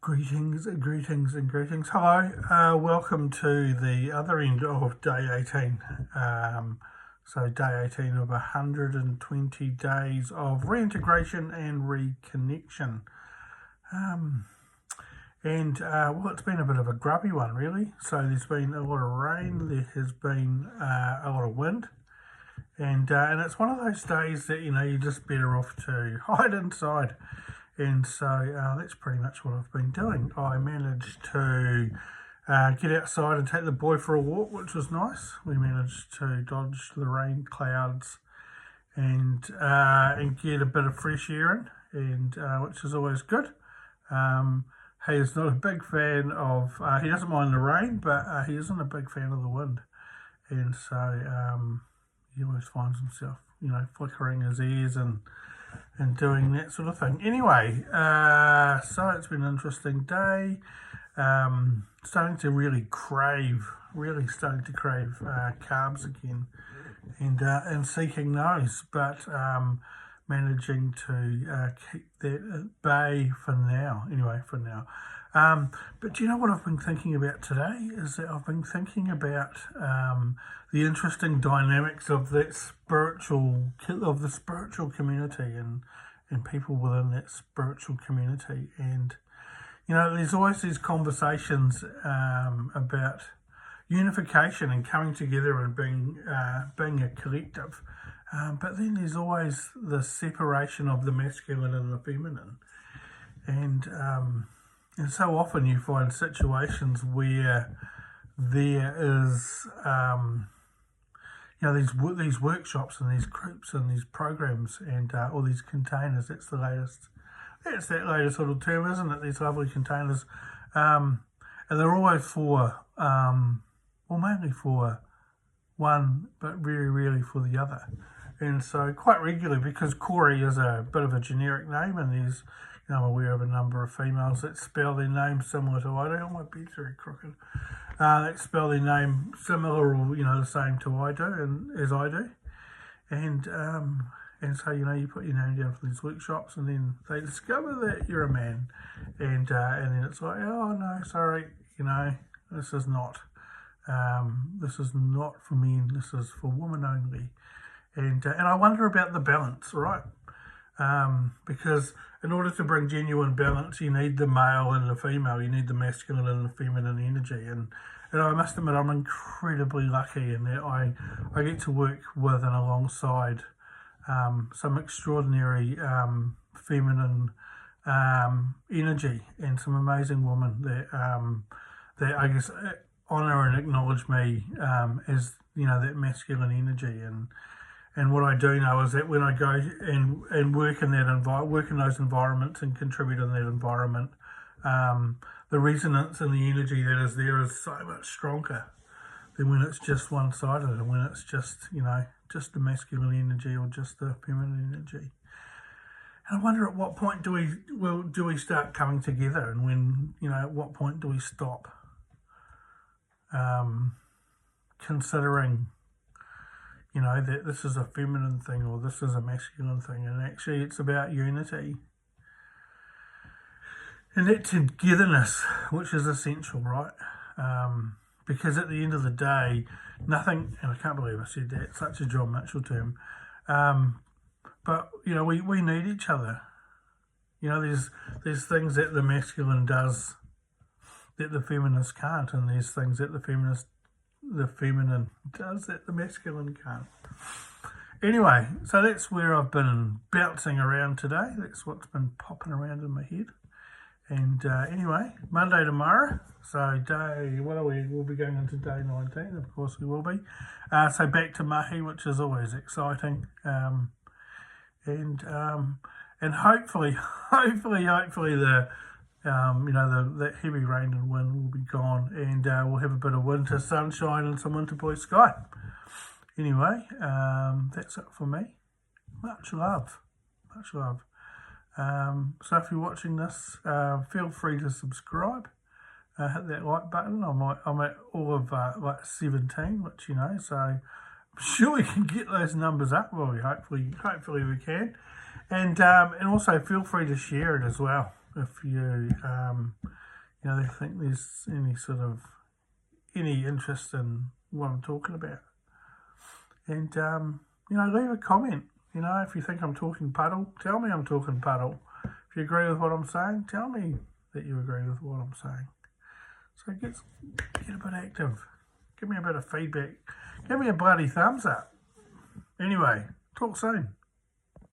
Greetings and greetings and greetings. Hello, welcome to the other end of day 18. So day 18 of 120 days of reintegration and reconnection. Well, it's been a bit of a grubby one, really. So there's been a lot of rain, there has been a lot of wind, and it's one of those days that, you're just better off to hide inside. And so that's pretty much what I've been doing. I managed to get outside and take the boy for a walk, which was nice. We managed to dodge the rain clouds and get a bit of fresh air in, and which is always good. He is not a big fan of, he doesn't mind the rain, but he isn't a big fan of the wind. And so he always finds himself, flickering his ears and doing that sort of thing. Anyway, so it's been an interesting day. Starting to really crave carbs again, and seeking those, but managing to keep that at bay for now. But do you know what I've been thinking about today? Is that I've been thinking about the interesting dynamics of the spiritual community and people within that spiritual community. And there's always these conversations about unification and coming together and being a collective. But then there's always the separation of the masculine and the feminine. And so often you find situations where there is, these workshops and these groups and these programs and all these containers. That's that latest little term, isn't it? These lovely containers, and they're always for, mainly for one, but very rarely for the other. And so quite regularly, because Corey is a bit of a generic name, and there's, I'm aware of a number of females that spell their name similar to I do. My bed's very crooked. That spell their name similar or, the same to I do, and as I do. And so, you put your name down for these workshops, and then they discover that you're a man. And then it's like, oh, no, sorry, this is not for men, this is for women only. And I wonder about the balance, right? Because in order to bring genuine balance, you need the male and the female, you need the masculine and the feminine energy. And I must admit, I'm incredibly lucky in that I get to work with and alongside some extraordinary feminine energy and some amazing women that I guess honour and acknowledge me as that masculine energy. And what I do know is that when I go and work in those environments and contribute in that environment, the resonance and the energy that is there is so much stronger than when it's just one-sided and when it's just the masculine energy or just the feminine energy. And I wonder at what point do we start coming together, and when at what point do we stop considering that this is a feminine thing or this is a masculine thing, and actually it's about unity and that togetherness, which is essential, right? Because at the end of the day, nothing, and I can't believe I said that, such a John Mitchell term, but we need each other. There's things that the masculine does that the feminist can't, and there's things that the feminine does that the masculine can't. Anyway, so that's where I've been bouncing around today. That's what's been popping around in my head. And anyway, Monday tomorrow. So we'll be going into day 19, of course we will be. So back to mahi, which is always exciting. And hopefully the that heavy rain and wind will be gone, and we'll have a bit of winter sunshine and some winter blue sky. Anyway, that's it for me. Much love. So if you're watching this, feel free to subscribe. Hit that like button. I'm at all of 17, which so I'm sure we can get those numbers up. Well, hopefully we can. And also feel free to share it as well. if you, think there's any interest in what I'm talking about. And, leave a comment. If you think I'm talking puddle, tell me I'm talking puddle. If you agree with what I'm saying, tell me that you agree with what I'm saying. So get a bit active. Give me a bit of feedback. Give me a bloody thumbs up. Anyway, talk soon.